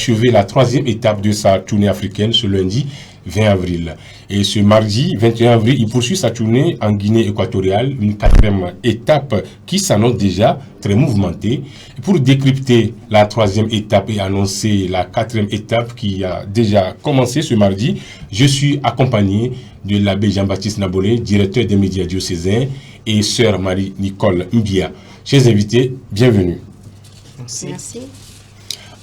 achevé la 3e étape de sa tournée africaine ce lundi 20 avril. Et ce mardi 21 avril, il poursuit sa tournée en Guinée équatoriale, une 4e étape qui s'annonce déjà très mouvementée. Pour décrypter la 3e étape et annoncer la 4e étape qui a déjà commencé ce mardi, je suis accompagné de l'abbé Jean-Baptiste Nabolé, directeur des médias diocésains, et sœur Marie-Nicole Mbia. Chers invités, bienvenue. Merci.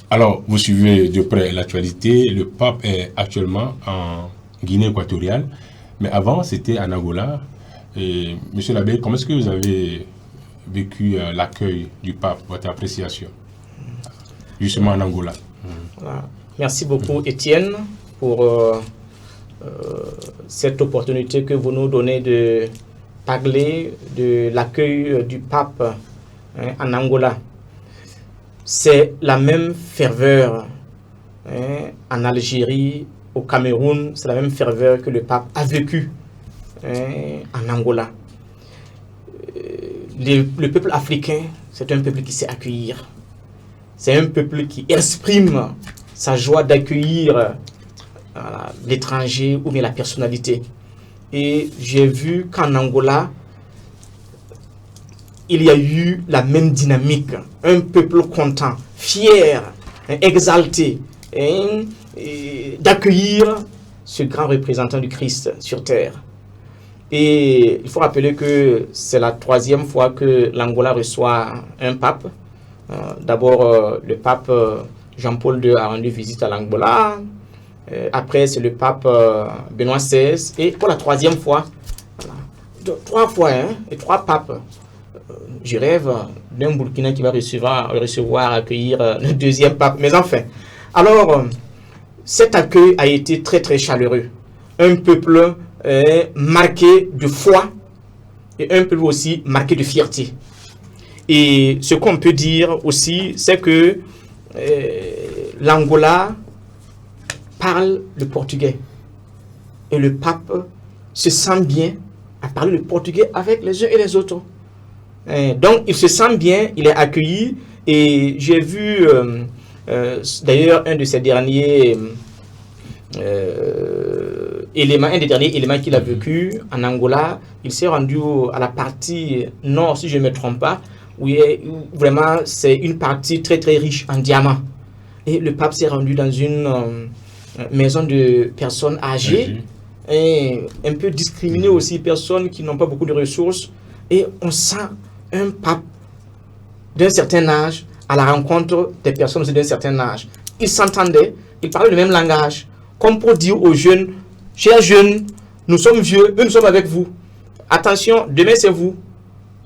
Alors, vous suivez de près l'actualité. Le pape est actuellement en Guinée équatoriale, mais avant, c'était en Angola. Et, monsieur l'abbé, comment est-ce que vous avez vécu l'accueil du pape, votre appréciation, justement en Angola? Voilà. Merci beaucoup, Étienne, pour cette opportunité que vous nous donnez de parler de l'accueil du pape en Angola. C'est la même ferveur en Algérie, au Cameroun, c'est la même ferveur que le pape a vécu en Angola. Le peuple africain, c'est un peuple qui sait accueillir. C'est un peuple qui exprime sa joie d'accueillir l'étranger ou bien la personnalité. Et j'ai vu qu'en Angola, il y a eu la même dynamique, un peuple content, fier, exalté, d'accueillir ce grand représentant du Christ sur terre. Et il faut rappeler que c'est la 3e fois que l'Angola reçoit un pape. D'abord, le pape Jean-Paul II a rendu visite à l'Angola. Après, c'est le pape Benoît XVI. Et pour la 3e fois, voilà, 3 fois, et 3 papes. Je rêve d'un Burkina qui va recevoir, accueillir le 2e pape. Mais enfin, alors, cet accueil a été très très chaleureux. Un peuple marqué de foi et un peuple aussi marqué de fierté. Et ce qu'on peut dire aussi, c'est que l'Angola parle le portugais. Et le pape se sent bien à parler le portugais avec les uns et les autres. Donc, il se sent bien, il est accueilli. Et j'ai vu, d'ailleurs, un de ces derniers éléments, un des derniers éléments qu'il a vécu en Angola. Il s'est rendu à la partie nord, si je ne me trompe pas, où vraiment c'est une partie très très riche en diamants. Et le pape s'est rendu dans une maison de personnes âgées, et un peu discriminées aussi, personnes qui n'ont pas beaucoup de ressources. Et on sent un pape d'un certain âge à la rencontre des personnes aussi d'un certain âge. Ils s'entendaient, ils parlaient le même langage, comme pour dire aux jeunes, chers jeunes, nous sommes vieux, nous sommes avec vous. Attention, demain c'est vous.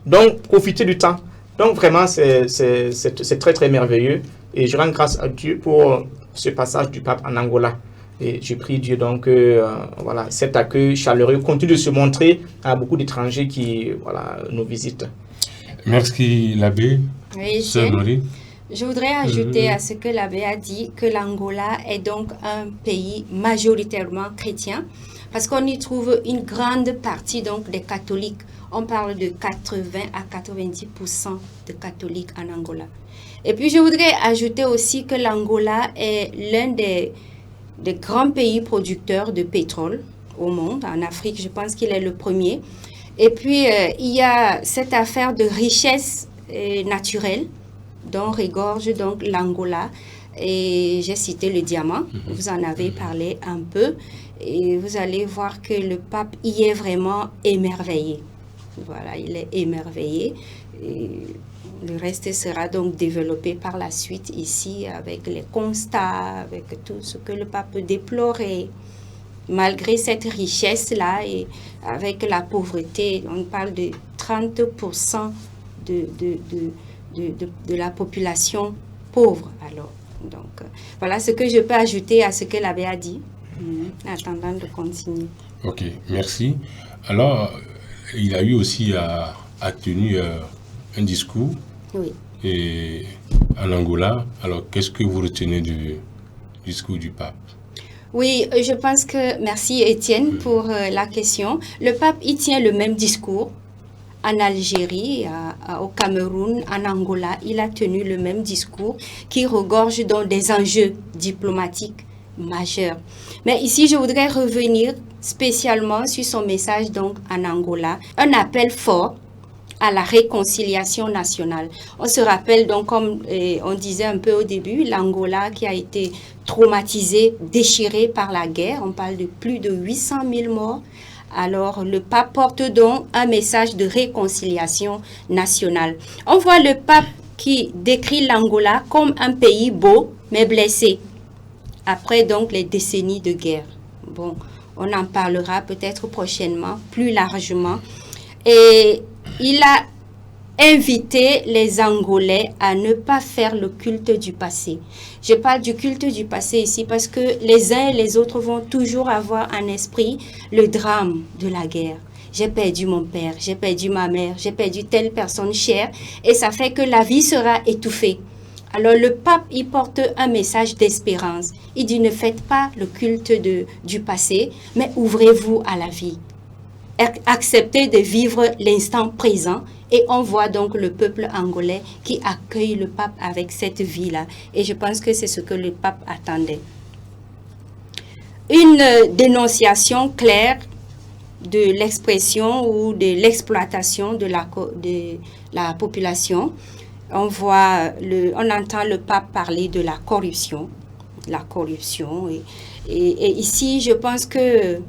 Donc, profitez du temps. Donc, vraiment, c'est très très merveilleux. Et je rends grâce à Dieu pour ce passage du pape en Angola. Et je prie Dieu donc voilà, cet accueil chaleureux continue de se montrer à beaucoup d'étrangers qui nous visitent. Merci l'abbé. Oui, je voudrais ajouter à ce que l'abbé a dit que l'Angola est donc un pays majoritairement chrétien parce qu'on y trouve une grande partie donc des catholiques. On parle de 80 à 90% de catholiques en Angola. Et puis je voudrais ajouter aussi que l'Angola est l'un des grands pays producteurs de pétrole au monde. En Afrique, je pense qu'il est le premier. Et puis, il y a cette affaire de richesse naturelle dont regorge donc l'Angola. Et j'ai cité le diamant, vous en avez parlé un peu. Et vous allez voir que le pape y est vraiment émerveillé. Voilà, il est émerveillé. Et le reste sera donc développé par la suite ici avec les constats, avec tout ce que le pape déplorait. Malgré cette richesse-là et avec la pauvreté, on parle de 30% de la population pauvre. Alors, donc, voilà ce que je peux ajouter à ce que l'abbé a dit, en attendant de continuer. Ok, merci. Alors, il a eu aussi à tenir un discours en Angola. Alors, qu'est-ce que vous retenez du discours du pape? Oui, je pense que, merci Étienne pour la question. Le pape, il tient le même discours en Algérie, au Cameroun, en Angola, il a tenu le même discours qui regorge donc des enjeux diplomatiques majeurs. Mais ici, je voudrais revenir spécialement sur son message donc en Angola, un appel fort à la réconciliation nationale. On se rappelle donc, comme on disait un peu au début, l'Angola qui a été traumatisé, déchiré par la guerre. On parle de plus de 800 000 morts. Alors, le pape porte donc un message de réconciliation nationale. On voit le pape qui décrit l'Angola comme un pays beau, mais blessé, après donc les décennies de guerre. Bon, on en parlera peut-être prochainement, plus largement. Et il a invité les Angolais à ne pas faire le culte du passé. Je parle du culte du passé ici parce que les uns et les autres vont toujours avoir en esprit le drame de la guerre. J'ai perdu mon père, j'ai perdu ma mère, j'ai perdu telle personne chère et ça fait que la vie sera étouffée. Alors le pape, il porte un message d'espérance. Il dit ne faites pas le culte du passé, mais ouvrez-vous à la vie. Acceptez de vivre l'instant présent et on voit donc le peuple angolais qui accueille le pape avec cette vie-là. Et je pense que c'est ce que le pape attendait. Une dénonciation claire de l'expression ou de l'exploitation de la population. On entend le pape parler de la corruption. Et ici, je pense que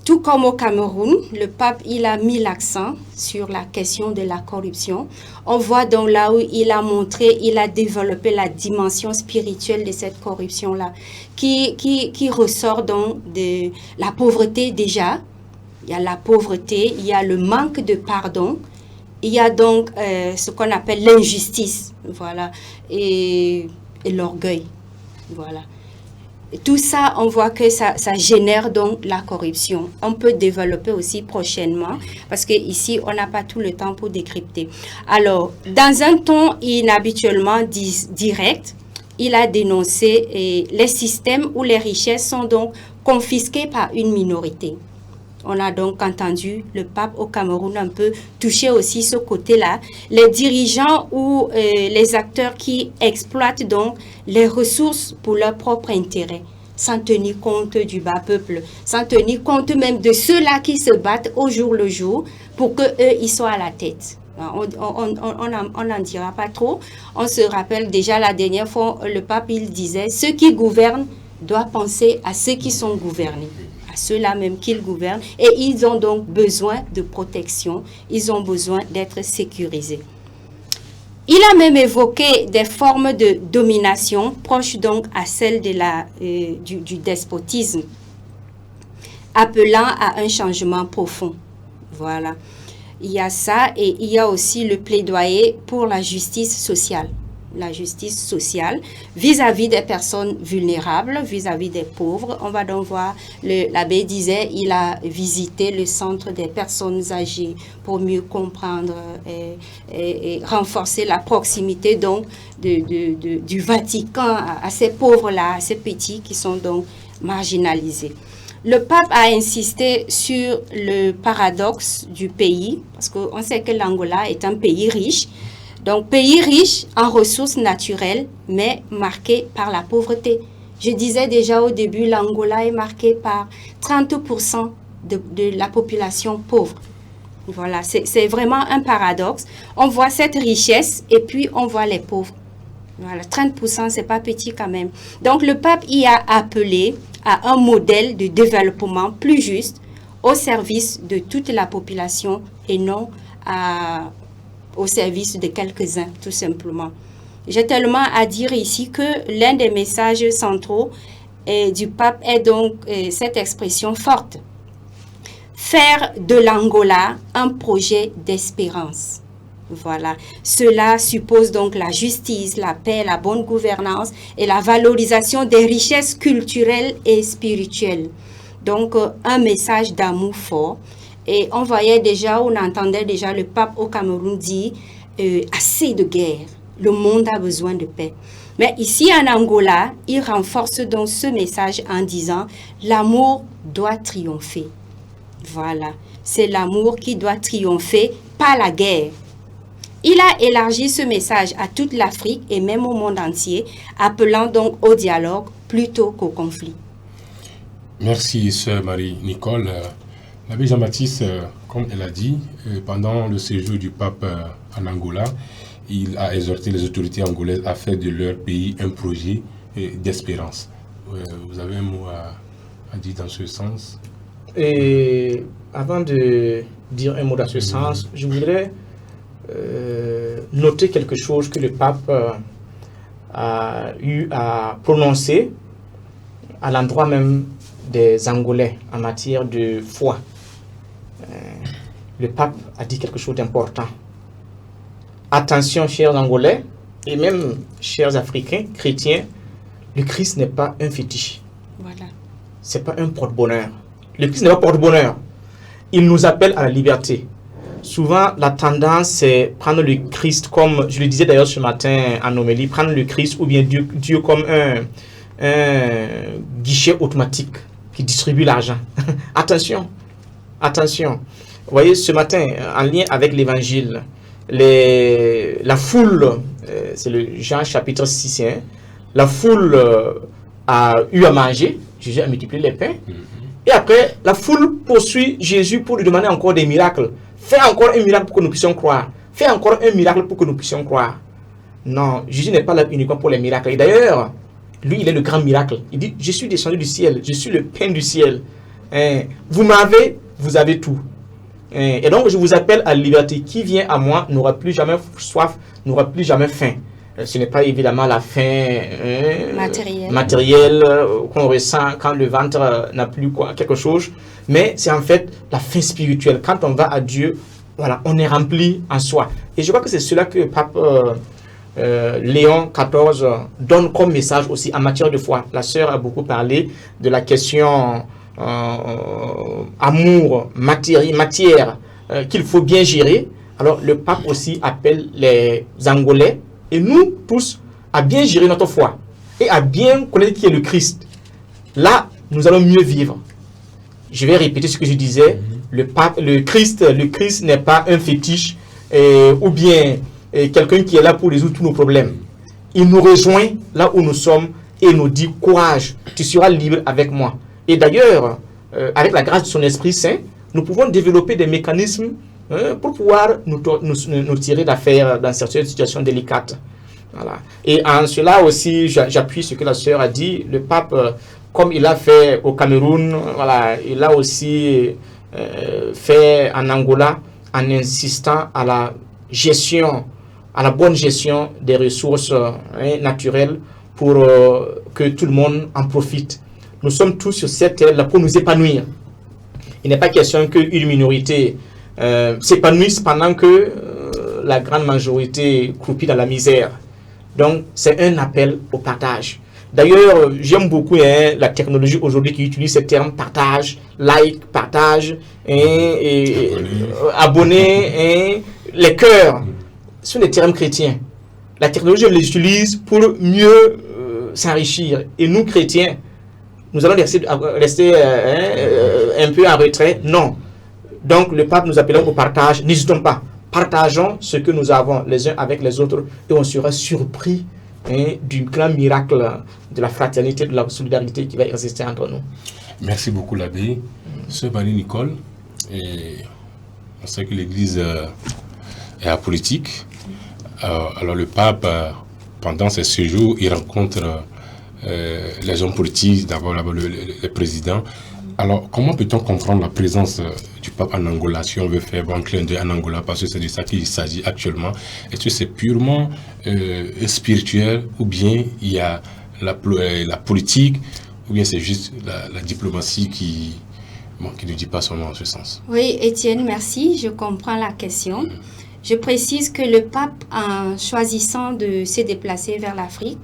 tout comme au Cameroun, le pape, il a mis l'accent sur la question de la corruption. On voit donc là où il a montré, il a développé la dimension spirituelle de cette corruption-là, qui ressort donc de la pauvreté déjà. Il y a la pauvreté, il y a le manque de pardon, il y a donc ce qu'on appelle l'injustice, voilà, et l'orgueil, voilà. Tout ça, on voit que ça génère donc la corruption. On peut développer aussi prochainement parce que ici on n'a pas tout le temps pour décrypter. Alors, dans un ton inhabituellement direct, il a dénoncé les systèmes où les richesses sont donc confisquées par une minorité. On a donc entendu le pape au Cameroun un peu toucher aussi ce côté-là. Les dirigeants ou les acteurs qui exploitent donc les ressources pour leur propre intérêt, sans tenir compte du bas peuple, sans tenir compte même de ceux-là qui se battent au jour le jour pour qu'eux, ils soient à la tête. On n'en dira pas trop. On se rappelle déjà la dernière fois, le pape, il disait, ceux qui gouvernent doivent penser à ceux qui sont gouvernés. À ceux-là même qu'ils gouvernent, et ils ont donc besoin de protection, ils ont besoin d'être sécurisés. Il a même évoqué des formes de domination proches donc à celles du despotisme, appelant à un changement profond. Voilà. Il y a ça et il y a aussi le plaidoyer pour la justice sociale. La justice sociale vis-à-vis des personnes vulnérables, vis-à-vis des pauvres. On va donc voir, l'abbé disait, il a visité le centre des personnes âgées pour mieux comprendre et renforcer la proximité donc du Vatican à ces pauvres-là, à ces petits qui sont donc marginalisés. Le pape a insisté sur le paradoxe du pays, parce qu'on sait que l'Angola est un pays riche. Donc, pays riche en ressources naturelles, mais marqué par la pauvreté. Je disais déjà au début, l'Angola est marqué par 30% de la population pauvre. Voilà, c'est vraiment un paradoxe. On voit cette richesse et puis on voit les pauvres. Voilà, 30%, c'est pas petit quand même. Donc, le pape y a appelé à un modèle de développement plus juste au service de toute la population et non au service de quelques-uns, tout simplement. J'ai tellement à dire ici que l'un des messages centraux du pape est donc cette expression forte. Faire de l'Angola un projet d'espérance. Voilà. Cela suppose donc la justice, la paix, la bonne gouvernance et la valorisation des richesses culturelles et spirituelles. Donc, un message d'amour fort. Et on voyait déjà, on entendait déjà le pape au Cameroun dire assez de guerre, le monde a besoin de paix. Mais ici en Angola, il renforce donc ce message en disant l'amour doit triompher. Voilà, c'est l'amour qui doit triompher pas la guerre. Il a élargi ce message à toute l'Afrique et même au monde entier, appelant donc au dialogue plutôt qu'au conflit. Merci, sœur Marie-Nicole. L'abbé Jean-Baptiste, comme elle a dit, pendant le séjour du pape en Angola, il a exhorté les autorités angolaises à faire de leur pays un projet d'espérance. Vous avez un mot à dire dans ce sens? Et avant de dire un mot dans ce sens, je voudrais noter quelque chose que le pape a eu à prononcer à l'endroit même des Angolais en matière de foi. Le pape a dit quelque chose d'important. Attention, chers Angolais, et même chers Africains, chrétiens, le Christ n'est pas un fétiche. Voilà. C'est pas un porte-bonheur. Le Christ n'est pas porte-bonheur. Il nous appelle à la liberté. Souvent, la tendance, c'est prendre le Christ comme, je le disais d'ailleurs ce matin en homélie, prendre le Christ ou bien Dieu comme un guichet automatique qui distribue l'argent. Attention, attention. Vous voyez, ce matin, en lien avec l'évangile, la foule, c'est le Jean chapitre 6, hein, la foule a eu à manger, Jésus a multiplié les pains, et après, la foule poursuit Jésus pour lui demander encore des miracles. Fais encore un miracle pour que nous puissions croire. Fais encore un miracle pour que nous puissions croire. Non, Jésus n'est pas là uniquement pour les miracles. Et d'ailleurs, lui, il est le grand miracle. Il dit, je suis descendu du ciel, je suis le pain du ciel. Vous m'avez, vous avez tout. Et donc, je vous appelle à la liberté. Qui vient à moi n'aura plus jamais soif, n'aura plus jamais faim. Ce n'est pas évidemment la faim matérielle qu'on ressent quand le ventre n'a plus quelque chose, mais c'est en fait la faim spirituelle. Quand on va à Dieu, voilà, on est rempli en soi. Et je crois que c'est cela que Pape Léon XIV donne comme message aussi en matière de foi. La sœur a beaucoup parlé de la question amour, matière qu'il faut bien gérer. Alors le pape aussi appelle les Angolais et nous tous à bien gérer notre foi et à bien connaître qui est le Christ. Là, nous allons mieux vivre. Je vais répéter ce que je disais. Le Christ n'est pas un fétiche ou bien quelqu'un qui est là pour résoudre tous nos problèmes. Il nous rejoint là où nous sommes et nous dit courage, tu seras libre avec moi. Et d'ailleurs, avec la grâce de son Esprit Saint, nous pouvons développer des mécanismes pour pouvoir nous tirer d'affaire dans certaines situations délicates. Voilà. Et en cela aussi, j'appuie ce que la sœur a dit. Le pape, comme il a fait au Cameroun, voilà, il a aussi fait en Angola en insistant à la gestion, à la bonne gestion des ressources naturelles pour que tout le monde en profite. Nous sommes tous sur cette terre-là pour nous épanouir. Il n'est pas question qu'une minorité s'épanouisse pendant que la grande majorité croupit dans la misère. Donc, c'est un appel au partage. D'ailleurs, j'aime beaucoup la technologie aujourd'hui qui utilise ce terme partage, like, partage, abonner, les cœurs. Ce sont des termes chrétiens. La technologie, elle les utilise pour mieux s'enrichir. Et nous, chrétiens, nous allons rester un peu en retrait. Non. Donc, le pape nous appelle au partage. N'hésitons pas. Partageons ce que nous avons les uns avec les autres et on sera surpris du grand miracle de la fraternité, de la solidarité qui va exister entre nous. Merci beaucoup, l'abbé. Sœur Marie-Nicole, on sait que l'Église est apolitique. Alors, le pape, pendant ses séjours, il rencontre les hommes politiques, d'abord le président. Alors, comment peut-on comprendre la présence du pape en Angola, si on veut faire un clin d'œil en Angola, parce que c'est de ça qu'il s'agit actuellement? Est-ce que c'est purement spirituel, ou bien il y a la politique, ou bien c'est juste la diplomatie qui ne dit pas son nom en ce sens? Oui, Étienne, merci. Je comprends la question. Je précise que le pape, en choisissant de se déplacer vers l'Afrique,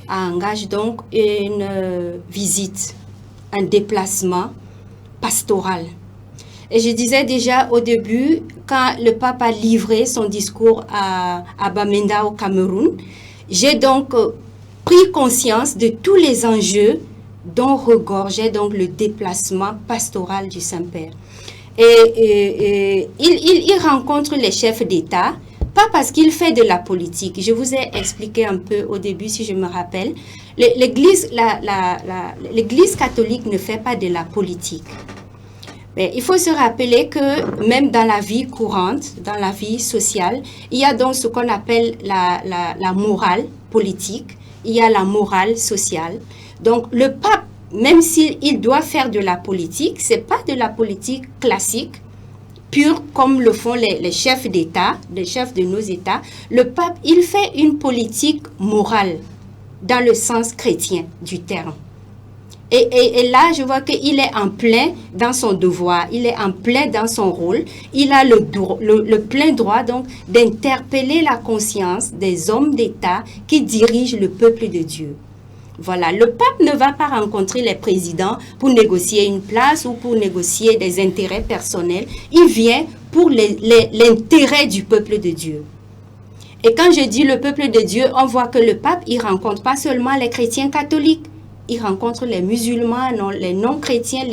engage donc une visite, un déplacement pastoral. Et je disais déjà au début, quand le pape a livré son discours à Bamenda au Cameroun, j'ai donc pris conscience de tous les enjeux dont regorgeait donc le déplacement pastoral du Saint-Père. Et il rencontre les chefs d'État, pas parce qu'il fait de la politique. Je vous ai expliqué un peu au début, si je me rappelle. L'Église catholique ne fait pas de la politique. Mais il faut se rappeler que même dans la vie courante, dans la vie sociale, il y a donc ce qu'on appelle la morale politique, il y a la morale sociale. Donc le pape, même s'il doit faire de la politique, ce n'est pas de la politique classique, pure comme le font les chefs d'État, les chefs de nos États. Le pape, il fait une politique morale dans le sens chrétien du terme. Et là, je vois qu'il est en plein dans son devoir, il est en plein dans son rôle. Il a le plein droit donc d'interpeller la conscience des hommes d'État qui dirigent le peuple de Dieu. Voilà, le pape ne va pas rencontrer les présidents pour négocier une place ou pour négocier des intérêts personnels. Il vient pour l'intérêt du peuple de Dieu. Et quand je dis le peuple de Dieu, on voit que le pape, il rencontre pas seulement les chrétiens catholiques, il rencontre les musulmans, les non-chrétiens,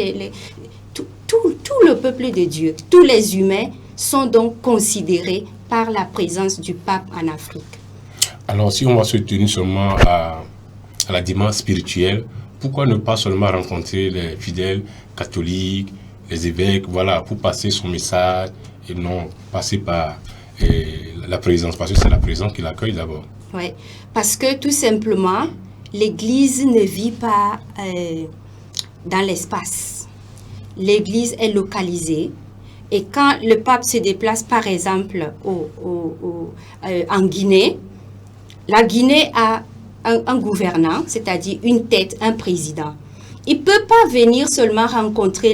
tout le peuple de Dieu. Tous les humains sont donc considérés par la présence du pape en Afrique. Alors, si on va se tenir seulement à la dimension spirituelle, pourquoi ne pas seulement rencontrer les fidèles catholiques, les évêques, voilà, pour passer son message et non passer par la présence, parce que c'est la présence qui l'accueille d'abord. Oui, parce que tout simplement, l'Église ne vit pas dans l'espace. L'Église est localisée. Et quand le pape se déplace, par exemple, en Guinée, la Guinée a un gouvernant, c'est-à-dire une tête, un président. Il ne peut pas venir seulement rencontrer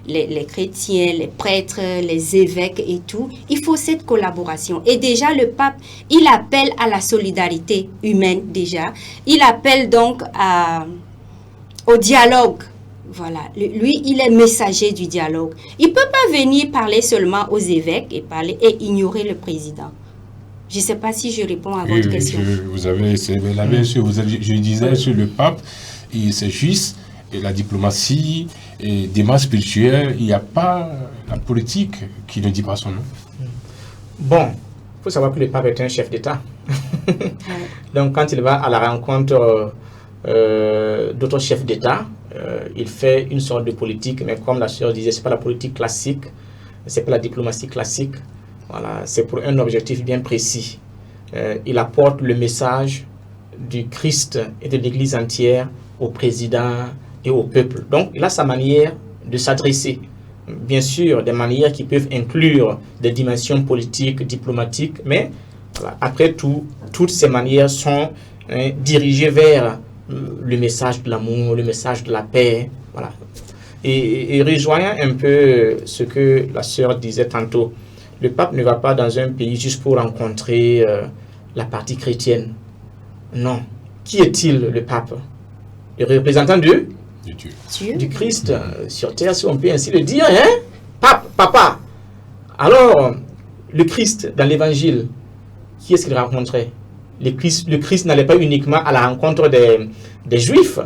les chrétiens, les prêtres, les évêques et tout. Il faut cette collaboration. Et déjà, le pape, il appelle à la solidarité humaine déjà. Il appelle donc au dialogue. Voilà. Lui, il est messager du dialogue. Il ne peut pas venir parler seulement aux évêques et ignorer le président. Je ne sais pas si je réponds à votre question. Vous avez, je disais sur le pape, c'est juste la diplomatie, et des masses spirituelles, il n'y a pas la politique qui ne dit pas son nom. Bon, il faut savoir que le pape est un chef d'État. Donc quand il va à la rencontre d'autres chefs d'État, il fait une sorte de politique, mais comme la sœur disait, ce n'est pas la politique classique, ce n'est pas la diplomatie classique. Voilà, c'est pour un objectif bien précis. Il apporte le message du Christ et de l'Église entière au président et au peuple. Donc, il a sa manière de s'adresser. Bien sûr, des manières qui peuvent inclure des dimensions politiques, diplomatiques, mais voilà, après tout, toutes ces manières sont dirigées vers le message de l'amour, le message de la paix. Voilà. Et rejoignant un peu ce que la sœur disait tantôt, le pape ne va pas dans un pays juste pour rencontrer la partie chrétienne. Non. Qui est-il, le pape? Le représentant de Dieu. Du Christ sur terre, si on peut ainsi le dire. Hein? Pape, papa. Alors, le Christ, dans l'évangile, qui est-ce qu'il rencontrait? Le Christ n'allait pas uniquement à la rencontre des Juifs.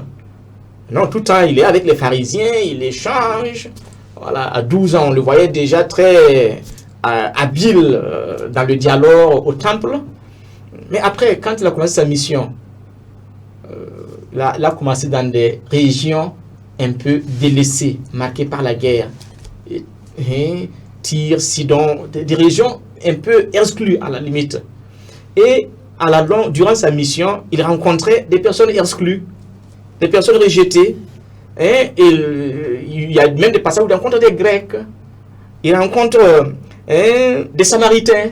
Non, tout le temps, il est avec les pharisiens, il échange. Voilà, à 12 ans, on le voyait déjà très habile dans le dialogue au temple. Mais après, quand il a commencé sa mission, il a commencé dans des régions un peu délaissées, marquées par la guerre. Tyr, Sidon, des régions un peu exclues à la limite. Et durant sa mission, il rencontrait des personnes exclues, des personnes rejetées. Il y a même des passages où il rencontre des Grecs, il rencontre des Samaritains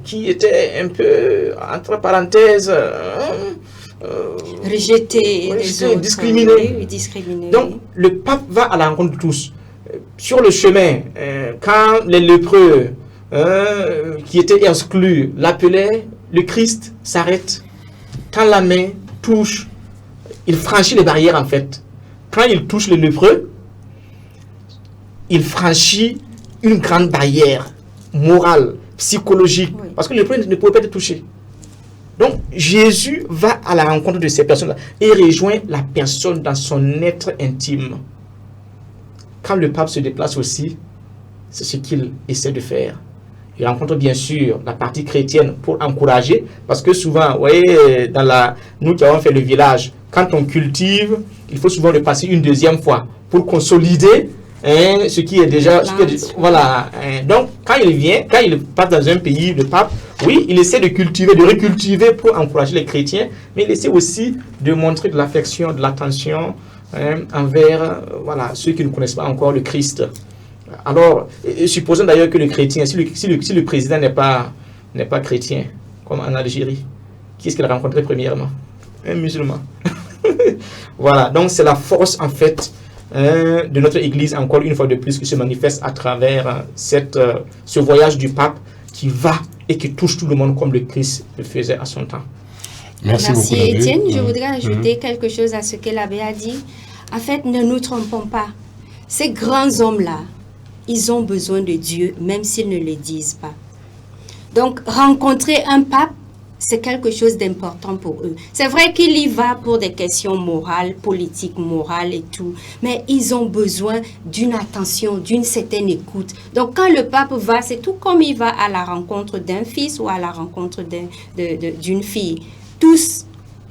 qui étaient un peu, entre parenthèses, rejetés, discriminés. Donc, le pape va à la rencontre de tous. Sur le chemin, quand les lépreux qui étaient exclus l'appelaient, le Christ s'arrête, tend la main, touche, il franchit les barrières en fait. Quand il touche les lépreux, il franchit une grande barrière morale, psychologique, oui. Parce que le lépreux ne pouvait pas être touché. Donc, Jésus va à la rencontre de ces personnes-là et rejoint la personne dans son être intime. quand le pape se déplace aussi, c'est ce qu'il essaie de faire. Il rencontre bien sûr la partie chrétienne pour encourager, parce que souvent, vous voyez, nous qui avons fait le village, quand on cultive, il faut souvent le passer une deuxième fois pour consolider ce qui est déjà... voilà. Donc, quand il passe dans un pays, le pape, oui, il essaie de cultiver, de recultiver pour encourager les chrétiens, mais il essaie aussi de montrer de l'affection, de l'attention envers ceux qui ne connaissent pas encore le Christ. Alors, supposons d'ailleurs que le chrétien, si le président n'est pas chrétien, comme en Algérie, qui est-ce qu'il a rencontré premièrement? Un musulman. Voilà, donc c'est la force en fait de notre Église, encore une fois de plus, qui se manifeste à travers ce voyage du pape qui va et qui touche tout le monde comme le Christ le faisait à son temps. Merci beaucoup, Étienne. Je voudrais ajouter quelque chose à ce que l'abbé a dit. En fait, ne nous trompons pas. Ces grands hommes-là, ils ont besoin de Dieu, même s'ils ne le disent pas. Donc, rencontrer un pape, c'est quelque chose d'important pour eux. C'est vrai qu'il y va pour des questions morales, politiques, morales et tout, mais ils ont besoin d'une attention, d'une certaine écoute. Donc, quand le pape va, c'est tout comme il va à la rencontre d'un fils ou à la rencontre d'une fille. Tous,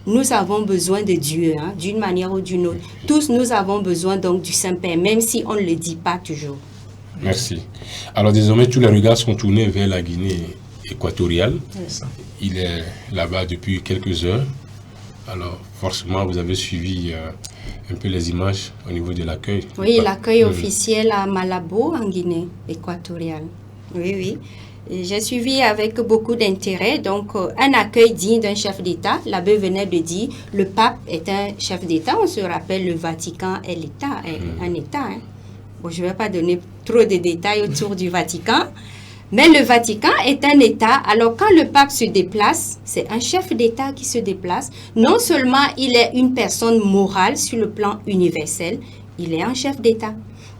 nous avons besoin de Dieu, d'une manière ou d'une autre. Tous, nous avons besoin donc du Saint-Père, même si on ne le dit pas toujours. Merci. Alors désormais, tous les regards sont tournés vers la Guinée équatoriale. Il est là-bas depuis quelques heures. Alors forcément, vous avez suivi un peu les images au niveau de l'accueil. Oui, l'accueil officiel à Malabo, en Guinée équatoriale. Oui, oui. J'ai suivi avec beaucoup d'intérêt. Donc, un accueil digne d'un chef d'État. L'abbé venait de dire, le pape est un chef d'État. On se rappelle, le Vatican est l'État, un État. Bon, je ne vais pas donner trop de détails autour du Vatican, mais le Vatican est un État. Alors, quand le pape se déplace, c'est un chef d'État qui se déplace. Non seulement il est une personne morale sur le plan universel, il est un chef d'État.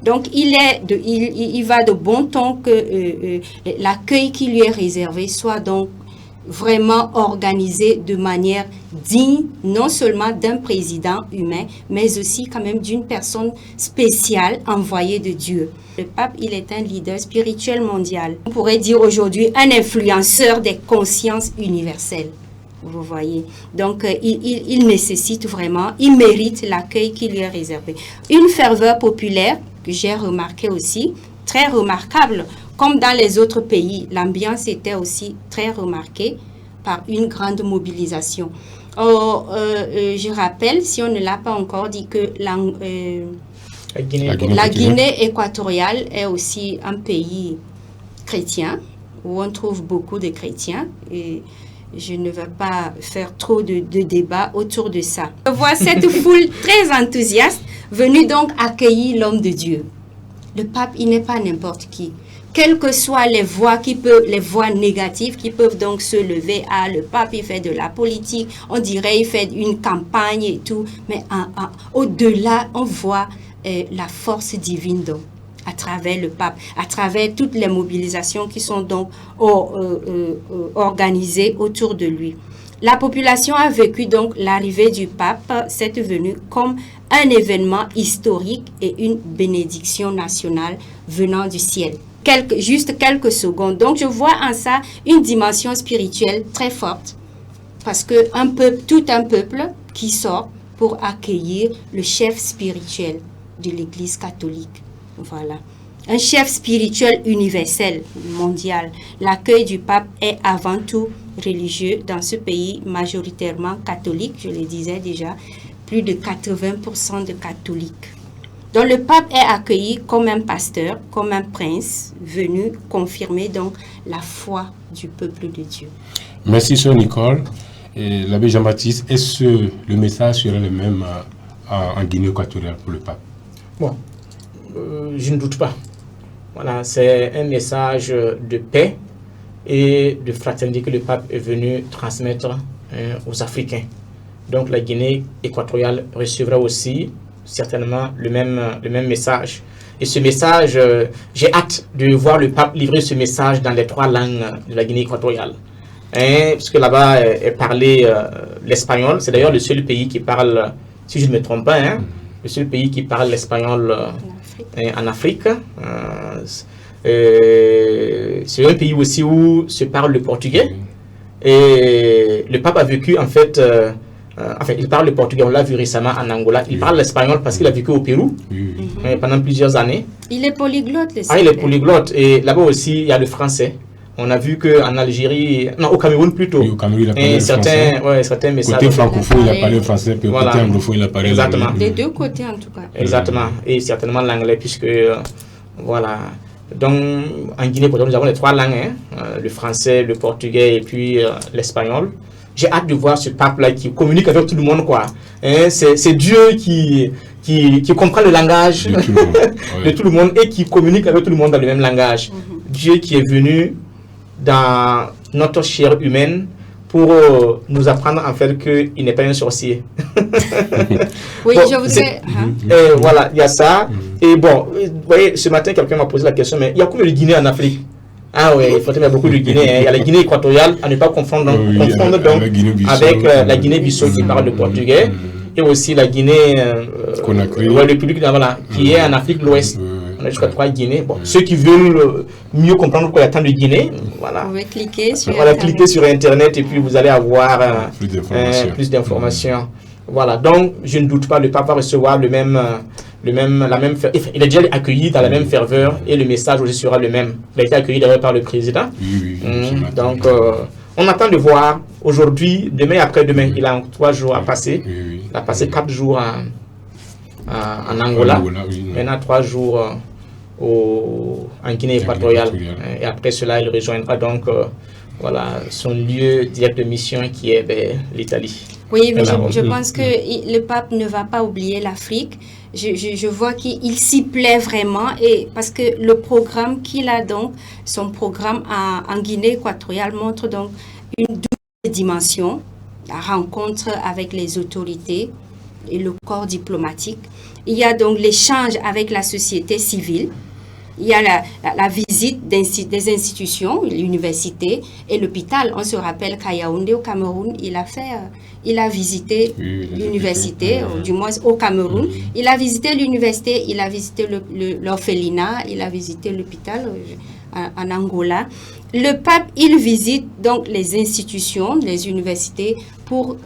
Donc, il va de bon ton que l'accueil qui lui est réservé soit donc vraiment organisé de manière digne, non seulement d'un président humain, mais aussi quand même d'une personne spéciale envoyée de Dieu. Le pape, il est un leader spirituel mondial. On pourrait dire aujourd'hui un influenceur des consciences universelles. Vous voyez. Donc, il nécessite vraiment, il mérite l'accueil qui lui est réservé. Une ferveur populaire que j'ai remarqué aussi, très remarquable. Comme dans les autres pays, l'ambiance était aussi très remarquée par une grande mobilisation. Je rappelle, si on ne l'a pas encore dit, que la Guinée équatoriale est aussi un pays chrétien, où on trouve beaucoup de chrétiens. Et je ne vais pas faire trop de débats autour de ça. Je vois cette foule très enthousiaste venue donc accueillir l'homme de Dieu. Le pape, il n'est pas n'importe qui. Quelles que soient les voix négatives qui peuvent donc se lever, le pape il fait de la politique, on dirait il fait une campagne et tout, mais au-delà on voit la force divine donc à travers le pape, à travers toutes les mobilisations qui sont donc organisées autour de lui. La population a vécu donc l'arrivée du pape, cette venue, comme un événement historique et une bénédiction nationale venant du ciel. Juste quelques secondes. Donc, je vois en ça une dimension spirituelle très forte. Parce que tout un peuple qui sort pour accueillir le chef spirituel de l'Église catholique. Voilà. Un chef spirituel universel, mondial. L'accueil du pape est avant tout religieux dans ce pays majoritairement catholique, je le disais déjà, plus de 80% de catholiques. Donc le pape est accueilli comme un pasteur, comme un prince, venu confirmer donc la foi du peuple de Dieu. Merci, sœur Nicole. Et l'abbé Jean-Baptiste, est-ce que le message serait le même en Guinée équatoriale pour le pape? Bon, je ne doute pas. Voilà, c'est un message de paix et de fraternité que le pape est venu transmettre aux Africains. Donc la Guinée équatoriale recevra aussi certainement le même message. Et ce message, j'ai hâte de voir le pape livrer ce message dans les 3 langues de la Guinée équatoriale. Parce que là-bas est parlé l'espagnol. C'est d'ailleurs le seul pays qui parle, si je ne me trompe pas, le seul pays qui parle l'espagnol en Afrique. C'est un pays aussi où se parle le portugais. Et le pape a vécu en fait, il parle le portugais, on l'a vu récemment en Angola. Il parle l'espagnol parce qu'il a vécu au Pérou pendant plusieurs années. Il est polyglotte, il est polyglotte. Et là-bas aussi, il y a le français. On a vu qu'en Algérie, non, au Cameroun plutôt. Oui, au Cameroun, il a parlé certains messages. Côté francophone, il a parlé français, puis côté anglophone, il a parlé exactement. Des deux côtés en tout cas. Exactement. Et certainement l'anglais, puisque, voilà. Donc, en Guinée, nous avons les 3 langues, le français, le portugais et puis l'espagnol. J'ai hâte de voir ce pape-là qui communique avec tout le monde, quoi. C'est Dieu qui comprend le langage de tout le monde et qui communique avec tout le monde dans le même langage. Dieu qui est venu dans notre chair humaine pour nous apprendre en fait qu'il n'est pas un sorcier. Oui, bon, je voudrais... voilà, il y a ça. Et bon, vous voyez, ce matin, quelqu'un m'a posé la question, mais il y a combien de Guinéens en Afrique? Ah oui, il faut y a beaucoup de Guinéens. Il y a la Guinée équatoriale, à ne pas confondre donc, avec la Guinée-Bissau qui parle le portugais, et aussi la Guinée, la République qui est en Afrique de l'Ouest. On a jusqu'à 3 Guinées. Bon, ceux qui veulent mieux comprendre pourquoi il y a tant de Guinée, voilà. Vous pouvez cliquer sur cliquez sur Internet et puis vous allez avoir plus d'informations. Voilà, donc je ne doute pas, le pape va recevoir la même il est déjà accueilli dans la même ferveur et le message aussi sera le même. Il a été accueilli d'ailleurs par le président. Donc, on attend de voir aujourd'hui, demain et après-demain, il a 3 jours à passer. Il a passé 4 jours en Angola, maintenant 3 jours en Guinée équatoriale. Et après cela, il rejoindra donc voilà, son lieu direct de mission qui est l'Italie. Oui, mais je pense que le pape ne va pas oublier l'Afrique. Je vois qu'il s'y plaît vraiment, et parce que le programme qu'il a donc, son programme en Guinée équatoriale montre donc une double dimension, la rencontre avec les autorités et le corps diplomatique. Il y a donc l'échange avec la société civile. Il y a la visite des institutions, l'université et l'hôpital. On se rappelle qu'à Yaoundé, au Cameroun, il a visité l'université, du moins au Cameroun. Il a visité l'université, il a visité l'orphelinat, il a visité l'hôpital en Angola. Le pape, il visite donc les institutions, les universités pour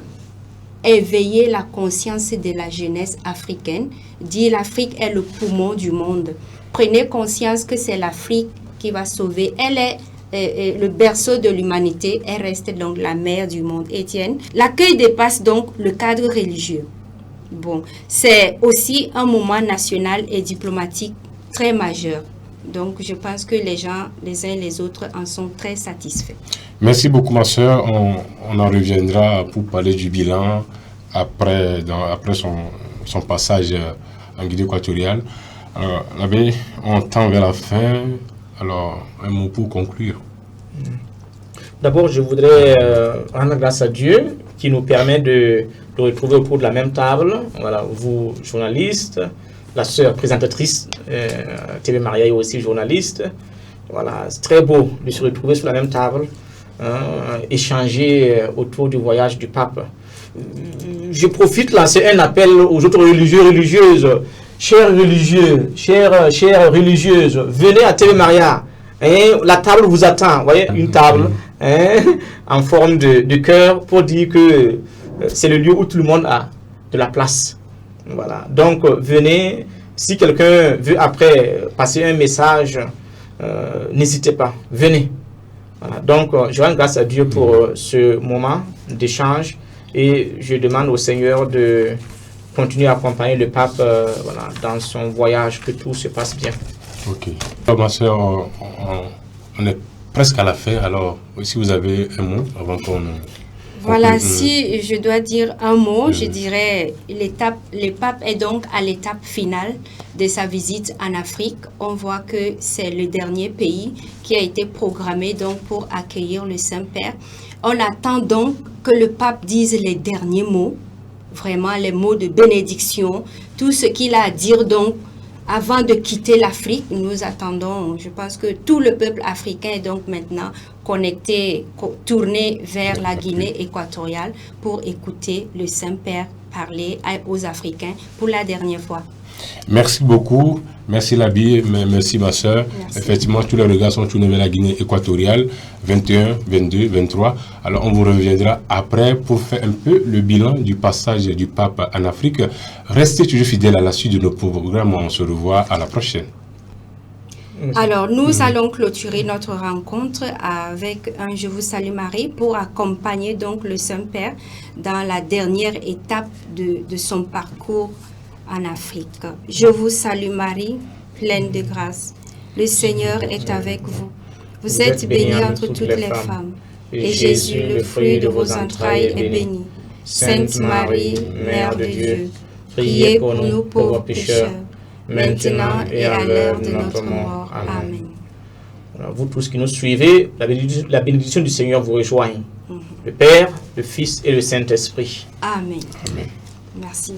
éveiller la conscience de la jeunesse africaine. Dit l'Afrique est le poumon du monde. Prenez conscience que c'est l'Afrique qui va sauver. Elle est le berceau de l'humanité. Elle reste donc la mère du monde. Étienne, l'accueil dépasse donc le cadre religieux. Bon, c'est aussi un moment national et diplomatique très majeur. Donc, je pense que les gens, les uns et les autres, en sont très satisfaits. Merci beaucoup, ma soeur. On en reviendra pour parler du bilan après son passage en Guinée équatoriale. Alors, l'abbé, on tend vers la fin. Alors, un mot pour conclure. D'abord, je voudrais rendre grâce à Dieu qui nous permet de retrouver autour de la même table. Voilà, vous, journalistes, la sœur présentatrice, TV Maria est aussi journaliste. Voilà, c'est très beau de se retrouver sur la même table, échanger autour du voyage du pape. Je profite là, c'est un appel aux autres religieux, religieuses. Chers religieux, chères religieuses, venez à TV Maria. La table vous attend. Vous voyez, une table en forme de cœur pour dire que c'est le lieu où tout le monde a de la place. Voilà. Donc, venez. Si quelqu'un veut après passer un message, n'hésitez pas. Venez. Voilà. Donc, je rends grâce à Dieu pour ce moment d'échange et je demande au Seigneur de continuer à accompagner le pape voilà, dans son voyage, que tout se passe bien. Ok. Alors, ma soeur, on est presque à la fin. Alors, si vous avez un mot avant qu'on... Voilà, si je dois dire un mot, je dirais le pape est donc à l'étape finale de sa visite en Afrique. On voit que c'est le dernier pays qui a été programmé donc pour accueillir le Saint-Père. On attend donc que le pape dise les derniers mots, vraiment les mots de bénédiction, tout ce qu'il a à dire donc avant de quitter l'Afrique, nous attendons, je pense que tout le peuple africain est donc maintenant connecté, tourné vers la Guinée équatoriale pour écouter le Saint-Père parler aux Africains pour la dernière fois. Merci beaucoup. Merci Labi, merci ma soeur. Effectivement, tous les regards sont tournés vers la Guinée équatoriale, 21, 22, 23. Alors on vous reviendra après pour faire un peu le bilan du passage du pape en Afrique. Restez toujours fidèles à la suite de nos programmes. On se revoit à la prochaine. Alors, nous allons clôturer notre rencontre avec un Je vous salue Marie pour accompagner donc le Saint-Père dans la dernière étape de son parcours en Afrique. Je vous salue Marie, pleine de grâce. Le Seigneur est avec vous. Vous êtes bénie entre toutes les femmes. Et Jésus, le fruit de vos entrailles, est béni. Sainte Marie, Mère de Dieu, priez pour nous pauvres pécheurs, maintenant et à l'heure de notre mort. Amen. Voilà, vous tous qui nous suivez, la bénédiction du Seigneur vous rejoigne. Le Père, le Fils et le Saint-Esprit. Amen. Merci.